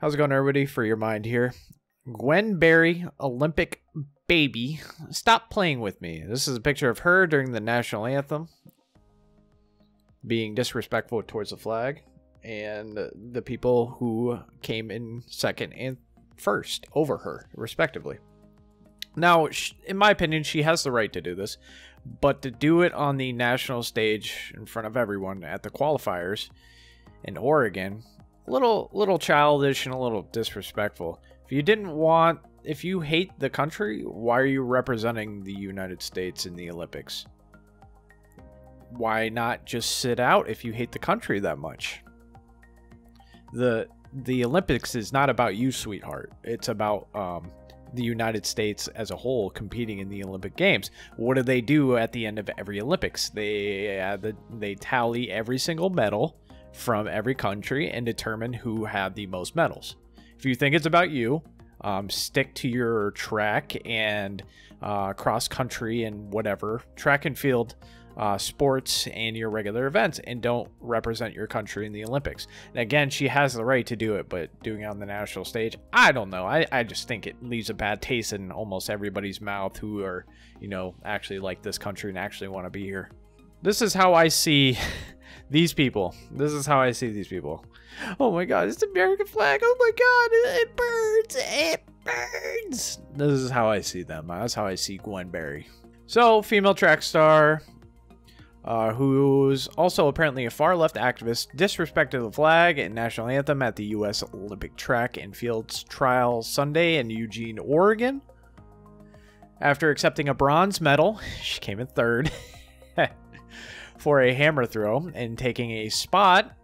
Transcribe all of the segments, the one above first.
How's it going, everybody? For your mind here. Gwen Berry, Olympic baby. Stop playing with me. This is a picture of her during the national anthem, being disrespectful towards the flag, and the people who came in second and first over her, respectively. Now, in my opinion, she has the right to do this, but to do it on the national stage in front of everyone at the qualifiers in Oregon, a little childish and a little disrespectful. If you hate the country, why are you representing the United States in the Olympics? Why not just sit out if you hate the country that much? The Olympics is not about you, sweetheart. It's about the United States as a whole competing in the Olympic Games. What do they do at the end of every Olympics? They tally every single medal from every country and determine who had the most medals. If you think it's about you, stick to your track and cross country and whatever, track and field sports and your regular events, and don't represent your country in the Olympics. And again, she has the right to do it, but doing it on the national stage, I don't know. I just think it leaves a bad taste in almost everybody's mouth who are, actually like this country and actually want to be here. This is how I see these people. This is how I see these people. Oh my God, it's the American flag. Oh my God, it burns. It burns. This is how I see them. That's how I see Gwen Berry. So, female track star, who's also apparently a far-left activist, disrespected the flag and national anthem at the U.S. Olympic Track and Fields Trial Sunday in Eugene, Oregon. After accepting a bronze medal, she came in third for a hammer throw and taking a spot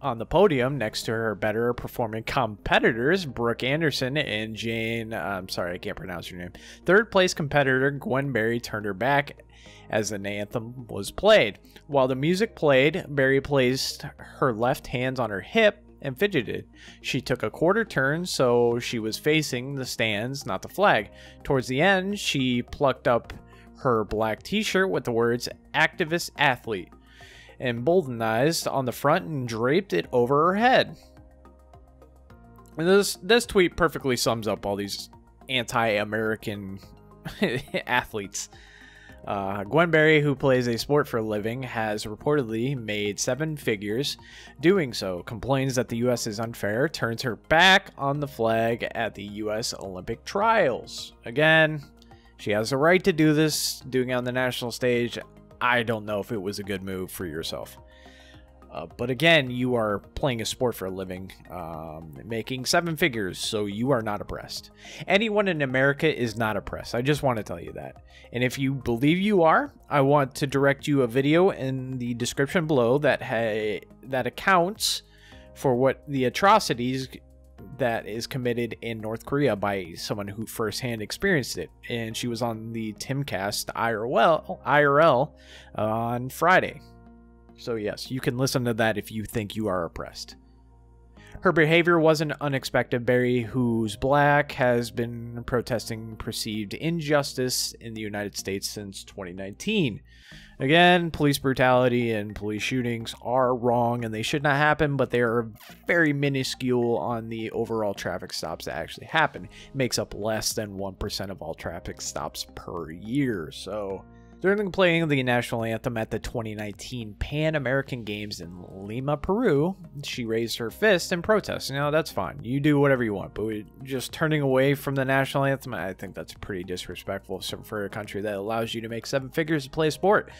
on the podium next to her better performing competitors, Brooke Anderson and Jane, I'm sorry, I can't pronounce your name. Third place competitor Gwen Berry turned her back as the anthem was played. While the music played, Berry placed her left hand on her hip and fidgeted. She took a quarter turn so she was facing the stands, not the flag. Towards the end, she plucked up her black t-shirt with the words "activist athlete" emboldenized on the front and draped it over her head. And this tweet perfectly sums up all these anti-American athletes. Gwen Berry, who plays a sport for a living, has reportedly made 7 figures doing so, complains that the U.S. is unfair, turns her back on the flag at the U.S. Olympic trials. Again, she has the right to do this. Doing it on the national stage, I don't know if it was a good move for yourself. But again, you are playing a sport for a living, making 7 figures, so you are not oppressed. Anyone in America is not oppressed. I just want to tell you that. And if you believe you are, I want to direct you a video in the description below that accounts for what the atrocities that is committed in North Korea by someone who firsthand experienced it. And she was on the Timcast IRL on Friday. So yes, you can listen to that if you think you are oppressed. Her behavior wasn't unexpected. Berry, who's black, has been protesting perceived injustice in the United States since 2019. Again, police brutality and police shootings are wrong and they should not happen, but they are very minuscule on the overall traffic stops that actually happen. It makes up less than 1% of all traffic stops per year. So, during the playing of the national anthem at the 2019 Pan American Games in Lima, Peru, she raised her fist in protest. That's fine. You do whatever you want, but just turning away from the national anthem, I think that's pretty disrespectful for a country that allows you to make 7 figures to play a sport.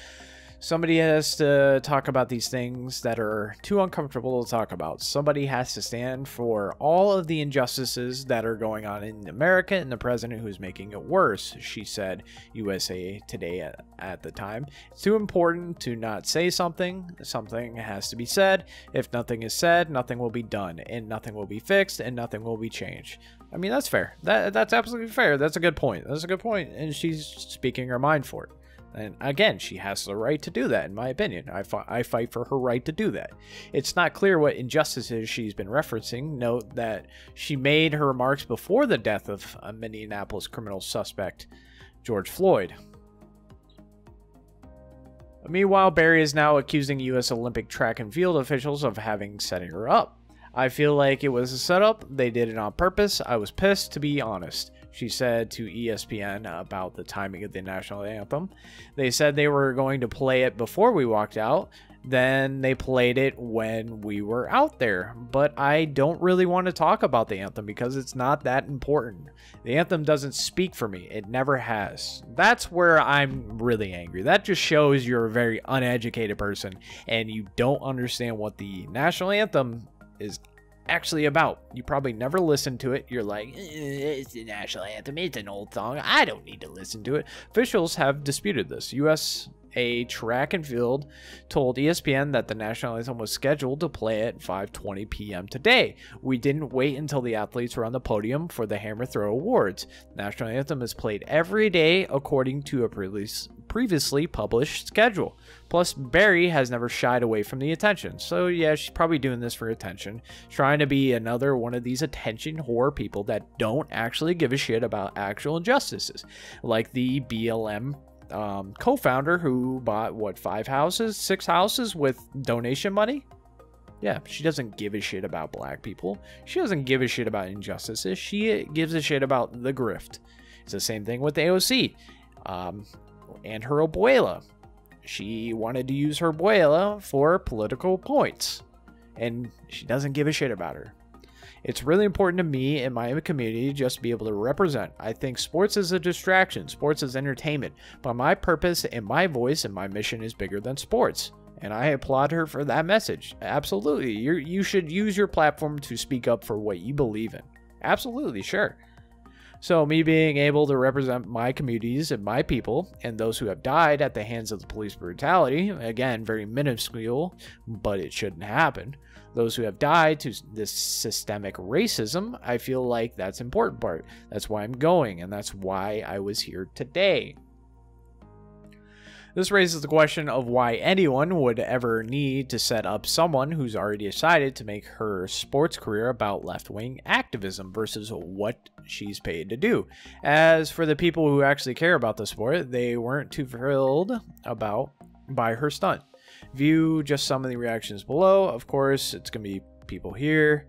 Somebody has to talk about these things that are too uncomfortable to talk about. Somebody has to stand for all of the injustices that are going on in America and the president who's making it worse, she said, USA Today at the time. It's too important to not say something. Something has to be said. If nothing is said, nothing will be done, and nothing will be fixed, and nothing will be changed. I mean, that's fair. That's absolutely fair. That's a good point. That's a good point, and she's speaking her mind for it. And again, she has the right to do that, in my opinion. I fight for her right to do that. It's not clear what injustices she's been referencing. Note that she made her remarks before the death of a Minneapolis criminal suspect, George Floyd. Meanwhile, Berry is now accusing U.S. Olympic track and field officials of having setting her up. I feel like it was a setup. They did it on purpose. I was pissed, to be honest, she said to ESPN about the timing of the national anthem. They said they were going to play it before we walked out. Then they played it when we were out there. But I don't really want to talk about the anthem because it's not that important. The anthem doesn't speak for me. It never has. That's where I'm really angry. That just shows you're a very uneducated person and you don't understand what the national anthem is actually about. You probably never listened to it. You're like, it's the national anthem. It's an old song. I don't need to listen to it. Officials have disputed this. USA Track and Field told ESPN that the national anthem was scheduled to play at 5:20 p.m. today. We didn't wait until the athletes were on the podium for the Hammer Throw Awards. The national anthem is played every day according to a previously published schedule. Plus, Barry has never shied away from the attention. So yeah, she's probably doing this for attention. Trying to be another one of these attention whore people that don't actually give a shit about actual injustices. Like the BLM co-founder who bought, what, 6 houses with donation money? Yeah, she doesn't give a shit about black people. She doesn't give a shit about injustices. She gives a shit about the grift. It's the same thing with AOC. And her abuela. She wanted to use her abuela for political points. And she doesn't give a shit about her. It's really important to me and my community to just be able to represent. I think sports is a distraction. Sports is entertainment. But my purpose and my voice and my mission is bigger than sports. And I applaud her for that message. Absolutely. You should use your platform to speak up for what you believe in. Absolutely, sure. So me being able to represent my communities and my people and those who have died at the hands of the police brutality, again, very minuscule, but it shouldn't happen. Those who have died to this systemic racism, I feel like that's an important part. That's why I'm going, and that's why I was here today. This raises the question of why anyone would ever need to set up someone who's already decided to make her sports career about left-wing activism versus what she's paid to do. As for the people who actually care about the sport, they weren't too thrilled by her stunt. View just some of the reactions below. Of course, it's going to be people here.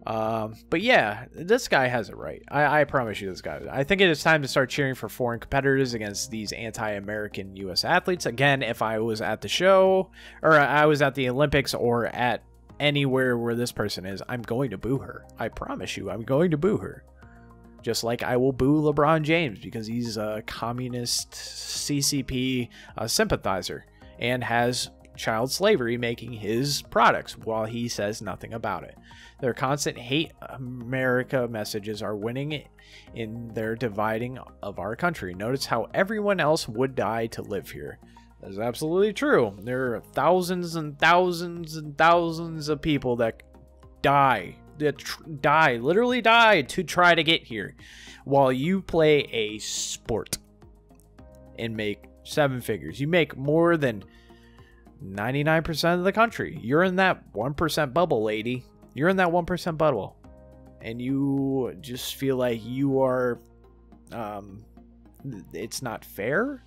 But yeah, this guy has it right. I promise you this guy. I think it is time to start cheering for foreign competitors against these anti-American U.S. athletes. Again, if I was at the show, or I was at the Olympics, or at anywhere where this person is, I'm going to boo her. I promise you, I'm going to boo her. Just like I will boo LeBron James because he's a communist CCP sympathizer and has child slavery making his products while he says nothing about it. Their constant hate America messages are winning in their dividing of our country. Notice how everyone else would die to live here. That's absolutely true. There are thousands and thousands and thousands of people that literally die to try to get here while you play a sport and make 7 figures. You make more than 99% of the country. You're in that 1% bubble, lady. You're in that 1% bubble. And you just feel like you are, it's not fair.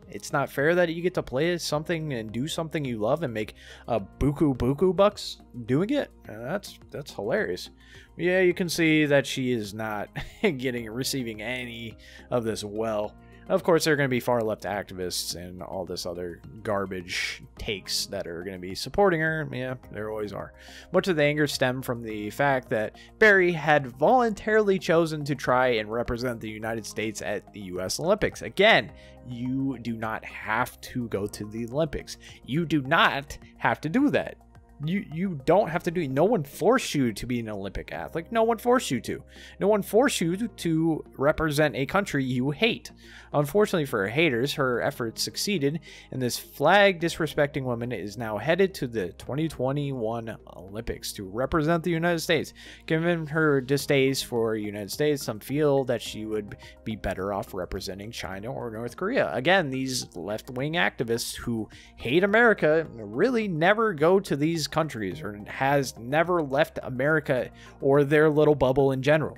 It's not fair that you get to play something and do something you love and make buku bucks doing it. That's hilarious. Yeah, you can see that she is not receiving any of this well. Of course, there are going to be far left activists and all this other garbage takes that are going to be supporting her. Yeah, there always are. Much of the anger stemmed from the fact that Barry had voluntarily chosen to try and represent the United States at the U.S. Olympics. Again, you do not have to go to the Olympics. You do not have to do that. You don't have to do it. No one forced you to be an Olympic athlete. No one forced you to. No one forced you to represent a country you hate. Unfortunately for her haters, her efforts succeeded, and this flag disrespecting woman is now headed to the 2021 Olympics to represent the United States. Given her distaste for the United States, some feel that she would be better off representing China or North Korea. Again, these left-wing activists who hate America really never go to these countries or has never left America or their little bubble in general.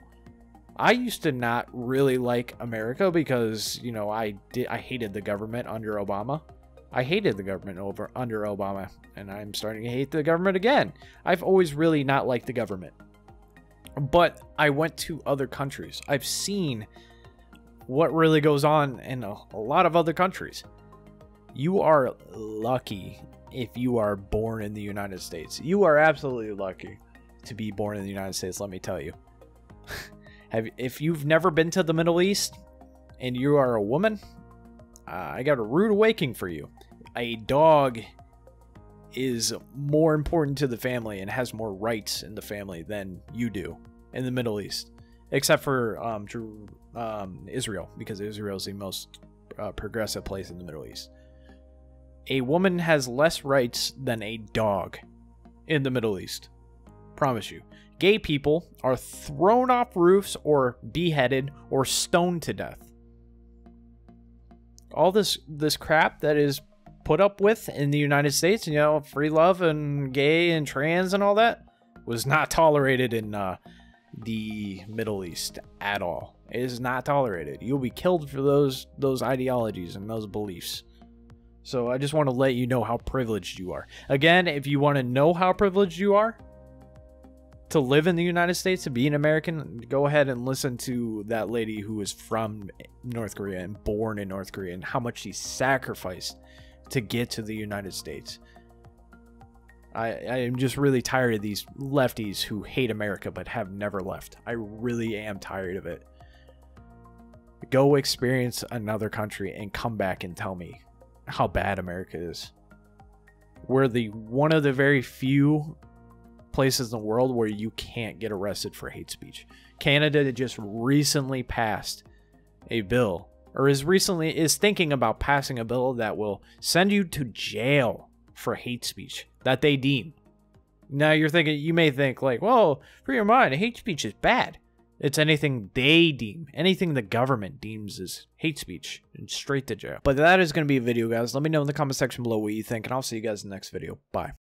I used to not really like America because, you know, I hated the government under Obama. I hated the government under Obama, and I'm starting to hate the government again. I've always really not liked the government. But I went to other countries. I've seen what really goes on in a lot of other countries. You are lucky if you are born in the United States. You are absolutely lucky to be born in the United States, let me tell you. If you've never been to the Middle East and you are a woman, I got a rude awakening for you. A dog is more important to the family and has more rights in the family than you do in the Middle East, except for Israel, because Israel is the most progressive place in the Middle East. A woman has less rights than a dog in the Middle East. Promise you. Gay people are thrown off roofs or beheaded or stoned to death. All this crap that is put up with in the United States, you know, free love and gay and trans and all that, was not tolerated in the Middle East at all. It is not tolerated. You'll be killed for those ideologies and those beliefs. So I just want to let you know how privileged you are. Again, if you want to know how privileged you are to live in the United States, to be an American, go ahead and listen to that lady who is from North Korea and born in North Korea and how much she sacrificed to get to the United States. I am just really tired of these lefties who hate America but have never left. I really am tired of it. Go experience another country and come back and tell me how bad America is. We're one of the very few places in the world where you can't get arrested for hate speech. Canada just recently passed a bill, or is thinking about passing a bill that will send you to jail for hate speech that they deem. Now you may think like, well, for your mind, hate speech is bad. It's anything they deem, anything the government deems as hate speech, and straight to jail. But that is going to be a video, guys. Let me know in the comment section below what you think, and I'll see you guys in the next video. Bye.